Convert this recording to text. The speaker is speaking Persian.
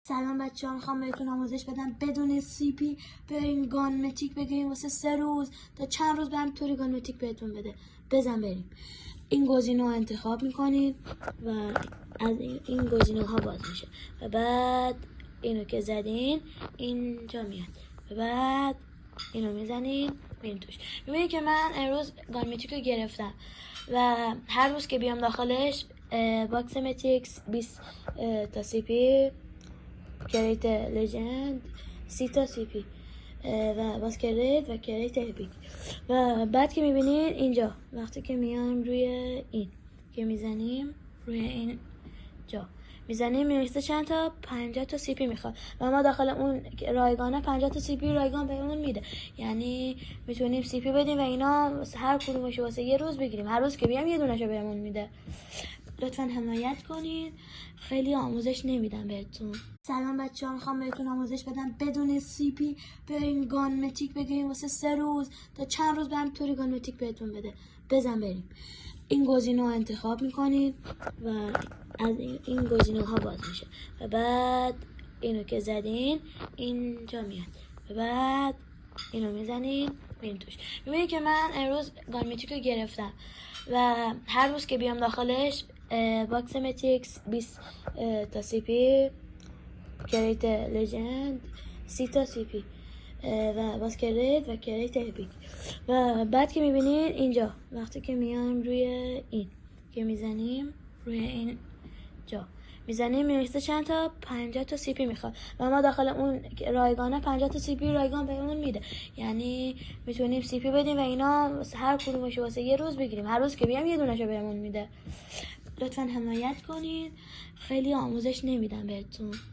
سلام بچه‌ها، میخوام بهتون آموزش بدم بدون سی پی برین گانمتیک بگیریم واسه 3 روز تا چند روز برم توری گانمتیک بهتون بده. بزن بریم. این گزینه ها انتخاب میکنید و از این گزینه ها باز میشه و بعد اینو که زدین اینجا میاد و بعد اینو میزنین میرین توش. میبینید که من امروز گانمتیک رو گرفتم و هر روز که بیام داخلش باکس متیکس 20 تا سی پی، کریت لژند 30 تا سی پی و باز کریت و کریت اپیک. و بعد که میبینید اینجا وقتی که میایم روی این که میزنیم روی این جا میزنیم میرسه چند تا 50 تا سی پی میخواد و ما داخل اون رایگانه 50 تا سی پی رایگان بهمون میده، یعنی میتونیم سی پی بدیم و اینا هر کدومش واسه یه روز بگیریم. هر روز که بیام یه دونهشو بهمون میده. لطفا حمایت کنید، خیلی آموزش نمیدم بهتون. سلام بچه‌ها، میخوام بهتون آموزش بدم بدون سی پی برین گانمتیک بگیریم واسه 3 روز تا چند روز برم توری گانمتیک بهتون بده. بزن بریم. این گزینه ها انتخاب میکنید و از این گزینه ها باز میشه و بعد اینو که زدین اینجا میاد و بعد اینو میزنین میرین توش. میبینید که من امروز گانمتیک رو گرفتم و هر روز که بیام داخلش باکس متیکس 20 تا سی پی، کریت لژند 30 تا سی پی و باز کریت و کریت اپیک. و بعد که میبینید اینجا وقتی که میایم روی این که میزنیم روی این جا میزنیم میرسه چند تا 50 تا سی پی میخواد و ما داخل اون رایگانه 50 تا سی پی رایگان بهمون میده، یعنی میتونیم سی پی بدیم و اینا هر کدومش واسه یه روز بگیریم. هر روز که بیام یه دونهشو بهمون میده. لطفا حمایت کنید، خیلی آموزش نمیدم بهتون.